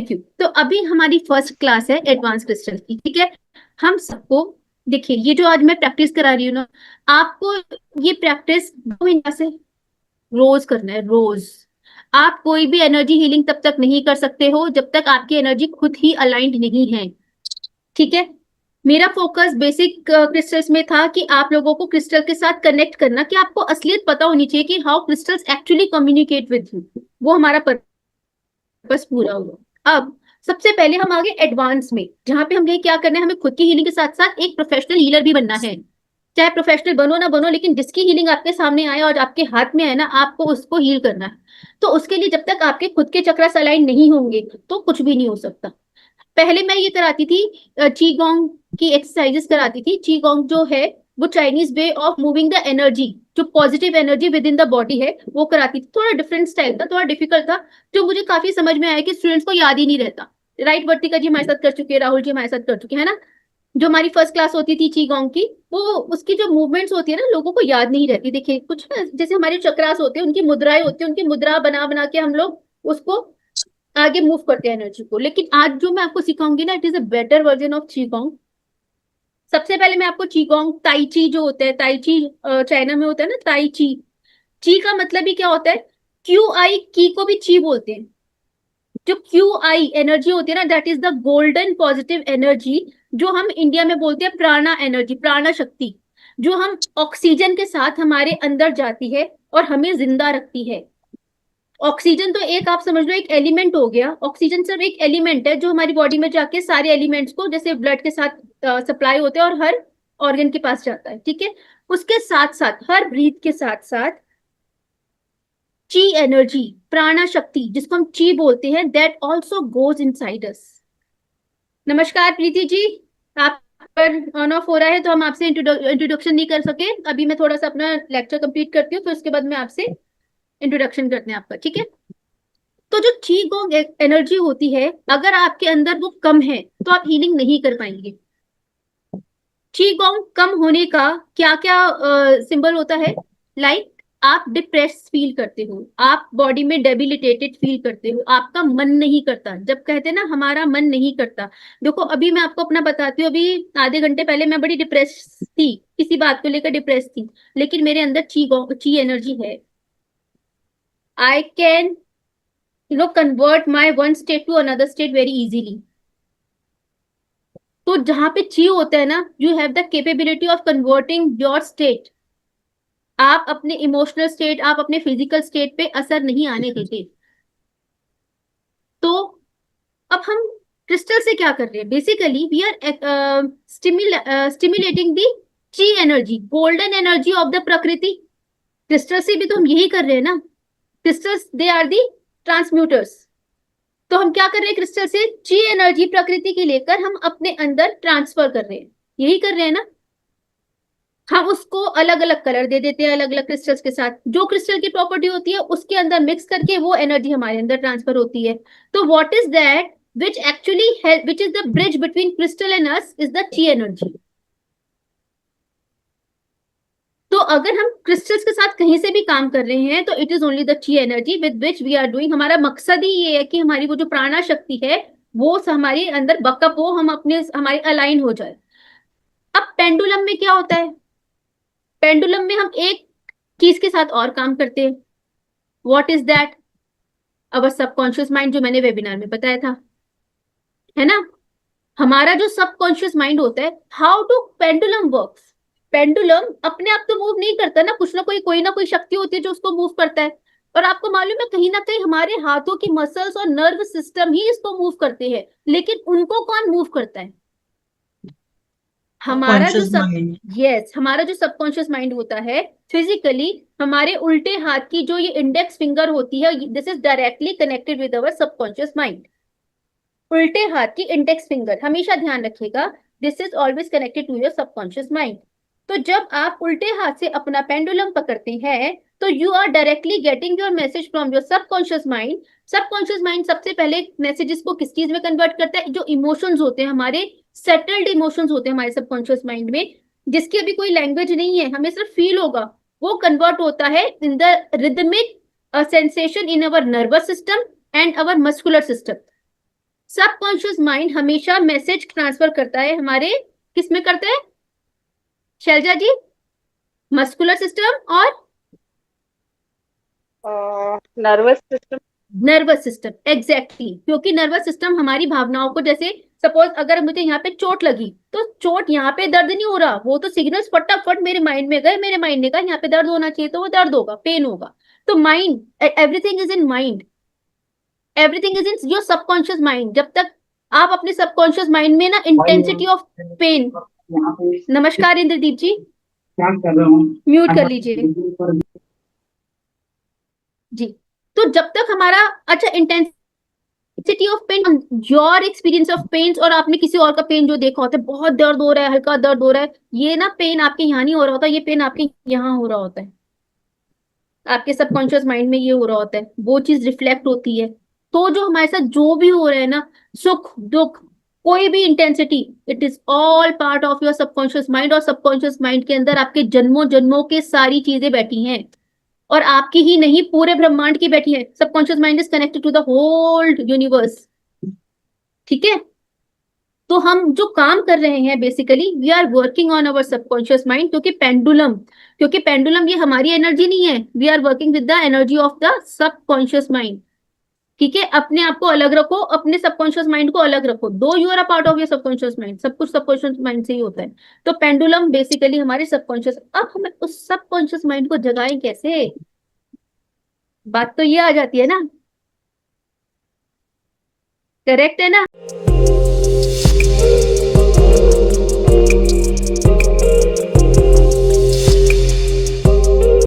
Thank you. तो अभी हमारी फर्स्ट क्लास है एडवांस क्रिस्टल की, ठीक है। हम सबको देखिए, ये जो आज मैं प्रैक्टिस करा रही हूँ ना, आपको ये प्रैक्टिस 2 महीना से रोज करना है, रोज। आप कोई भी एनर्जी हीलिंग तब तक नहीं कर सकते हो जब तक आपकी एनर्जी खुद ही अलाइंड नहीं है, ठीक है। मेरा फोकस बेसिक क्रिस्टल्स में था कि आप लोगों को क्रिस्टल के साथ कनेक्ट करना, कि आपको असलियत पता होनी चाहिए कि how crystals actually communicate with you. वो हमारा पर्पस पूरा हुआ। अब सबसे पहले हम आगे एडवांस में, जहां पे हमें क्या करना है, हमें खुद की हीलिंग के साथ साथ एक प्रोफेशनल हीलर भी बनना है। चाहे प्रोफेशनल बनो ना बनो, लेकिन जिसकी हीलिंग आपके सामने आए और आपके हाथ में है ना, आपको उसको हील करना है। तो उसके लिए जब तक आपके खुद के चक्रास अलाइन नहीं होंगे तो कुछ भी नहीं हो सकता। पहले मैं ये कराती थी, चीगोंग की एक्सरसाइजेस कराती थी। चीगोंग जो है वो Chinese way of moving the energy, जो positive energy within the body है, वो कराती थी। थोड़ा डिफरेंट स्टाइल था, थोड़ा डिफिकल्ट था, जो मुझे काफी समझ में आया कि स्टूडेंट्स को याद ही नहीं रहता। राइट, वर्तिका जी हमारे साथ कर चुके हैं, राहुल जी हमारे साथ कर चुके हैं ना। जो हमारी फर्स्ट क्लास होती थी चीगोंग की, वो उसकी जो मूवमेंट्स होती है ना, लोगों को याद नहीं रहती। देखिए कुछ ना, जैसे हमारे चक्रास होते हैं, उनकी मुद्राएं होती है, उनकी मुद्रा बना बना के हम लोग उसको आगे मूव करते हैं एनर्जी को। लेकिन आज जो मैं आपको सिखाऊंगी ना, it is a better version of qigong. सबसे पहले मैं आपको चीगोंग ताई ची जो होता है, ताई ची चाइना में होता है ना, ताई ची। ची का मतलब ही क्या होता है, क्यू आई की को भी ची बोलते हैं। जो क्यू आई एनर्जी होती है ना, that is the golden positive energy, जो हम इंडिया में बोलते हैं प्राणा एनर्जी, प्राणा शक्ति, जो हम ऑक्सीजन के साथ हमारे अंदर जाती है और हमें जिंदा रखती है। ऑक्सीजन तो एक आप समझ लो एक एलिमेंट हो गया। ऑक्सीजन सिर्फ एक एलिमेंट है जो हमारी बॉडी में जाके सारे एलिमेंट्स को, जैसे ब्लड के साथ सप्लाई होते हैं और हर ऑर्गन के पास जाता है, ठीक है। उसके साथ साथ, हर ब्रीथ के साथ साथ, ची एनर्जी, प्राणा शक्ति, जिसको हम ची बोलते हैं, that also goes inside us. नमस्कार प्रीति जी, आप पर ऑन ऑफ हो रहा है तो हम आपसे इंट्रोडक्शन नहीं कर सके। अभी मैं थोड़ा सा अपना लेक्चर कंप्लीट करती हूँ, फिर उसके बाद मैं आपसे इंट्रोडक्शन करते हैं आपका, ठीक है। तो जो ची गोंग एनर्जी होती है, अगर आपके अंदर वो कम है तो आप हीलिंग नहीं कर पाएंगे। ची गोंग कम होने का क्या क्या सिंबल होता है, लाइक आप डिप्रेस फील करते हो, आप बॉडी में डेबिलिटेटेड फील करते हो, आपका मन नहीं करता। जब कहते हैं ना हमारा मन नहीं करता, देखो अभी मैं आपको अपना बताती हूँ। अभी आधे घंटे पहले मैं बड़ी डिप्रेस थी, किसी बात को लेकर डिप्रेस थी, लेकिन मेरे अंदर ची एनर्जी है। I can convert my one state to another state very easily। तो जहां पे ची होता है ना, you have the capability of converting your state. आप अपने इमोशनल स्टेट, आप अपने फिजिकल स्टेट पे असर नहीं आने देते। तो अब हम क्रिस्टल से क्या कर रहे हैं, basically we are stimulating the chi energy, golden energy of the prakriti. Crystal से भी तो हम यही कर रहे हैं ना। Crystals they are the transmuters. तो हम क्या कर रहे हैं, क्रिस्टल से ची एनर्जी प्रकृति की लेकर हम अपने अंदर ट्रांसफर कर रहे हैं, यही कर रहे हैं ना। हम उसको अलग अलग कलर दे देते हैं, अलग अलग क्रिस्टल्स के साथ, जो क्रिस्टल की प्रॉपर्टी होती है उसके अंदर मिक्स करके वो एनर्जी हमारे अंदर ट्रांसफर होती है। तो what is that which actually help, which is the bridge between crystal and us, is the chi energy. तो अगर हम क्रिस्टल्स के साथ कहीं से भी काम कर रहे हैं तो it is only the chi energy with which we are doing. हमारा मकसद ही ये है कि हमारी वो जो प्राणा शक्ति है वो हमारे अंदर बकअप हो, हम अपने हमारे अलाइन हो जाए। अब पेंडुलम में क्या होता है, पेंडुलम में हम एक चीज के साथ और काम करते हैं। What is that, our subconscious mind, जो मैंने वेबिनार में बताया था, है ना। हमारा जो सबकॉन्शियस माइंड होता है, how to pendulum works. Pendulum अपने आप तो मूव नहीं करता ना, कुछ ना कोई शक्ति होती है जो उसको मूव करता है। और आपको मालूम है, कहीं ना कहीं हमारे हाथों की मसल्स और नर्व सिस्टम ही इसको मूव करते हैं, लेकिन उनको कौन मूव करता है, हमारा जो सबकॉन्शियस सब, माइंड। यस, हमारा जो सबकॉन्शियस माइंड होता है फिजिकली, हमारे उल्टे हाथ की जो ये इंडेक्स फिंगर होती है, this is directly connected with our subconscious mind. उल्टे हाथ की इंडेक्स फिंगर, हमेशा ध्यान रखिएगा, this is always connected to your subconscious mind. तो जब आप उल्टे हाथ से अपना पेंडुलम पकड़ते हैं तो you are directly getting your message from your subconscious mind. Subconscious mind सबसे पहले मैसेजेस को किस चीज में कन्वर्ट करता है, जो इमोशंस होते हैं हमारे, सेटल्ड इमोशंस होते हैं हमारे सबकॉन्शियस माइंड में, जिसकी अभी कोई लैंग्वेज नहीं है, हमें सिर्फ फील होगा, वो कन्वर्ट होता है in the rhythmic sensation in our nervous system and our muscular system. Subconscious mind हमेशा मैसेज ट्रांसफर करता है हमारे, किस में करता है शैलजा जी? मस्कुलर सिस्टम और nervous system. Nervous system, exactly क्योंकि नर्वस सिस्टम हमारी भावनाओं को, जैसे सपोज अगर मुझे यहाँ पे चोट लगी तो चोट यहाँ पे दर्द नहीं हो रहा, वो तो सिग्नल्स फटाफट मेरे माइंड में गए, मेरे माइंड ने कहा यहाँ पे दर्द होना चाहिए तो वो दर्द होगा, पेन होगा। तो mind, everything is in mind, everything is in your subconscious mind. जब तक आप अपने सबकॉन्शियस माइंड में ना इंटेंसिटी ऑफ पेन, नमस्कार इंद्रदीप जी, म्यूट कर लीजिए जी। तो जब तक हमारा, अच्छा intensity of pain, your experience of pain, और आपने किसी और का पेन जो देखा होता है, बहुत दर्द हो रहा है, हल्का दर्द हो रहा है, ये ना पेन आपके यहाँ नहीं हो रहा होता, ये पेन आपके यहाँ हो रहा होता है, आपके सबकॉन्शियस माइंड में ये हो रहा होता है, वो चीज रिफ्लेक्ट होती है। तो जो हमारे साथ जो भी हो रहा है ना, सुख दुख, कोई भी intensity, it is all part of your subconscious mind. और सबकॉन्शियस माइंड के अंदर आपके जन्मों जन्मों के सारी चीजें बैठी हैं, और आपकी ही नहीं पूरे ब्रह्मांड की बैठी है। Subconscious mind is connected to the whole universe, ठीक है? तो हम जो काम कर रहे हैं basically, we are working on our subconscious mind, क्योंकि पेंडुलम ये हमारी एनर्जी नहीं है, we are working with the energy of the subconscious mind. ठीक है, अपने आप को अलग रखो, अपने सबकॉन्शियस माइंड को अलग रखो, though you are a part of your subconscious mind, सब कुछ सबकॉन्शियस माइंड से ही होता है। तो पेंडुलम बेसिकली हमारे सबकॉन्शियस, अब हमें उस सबकॉन्शियस माइंड को जगाएं कैसे, बात तो ये आ जाती है ना, करेक्ट है ना?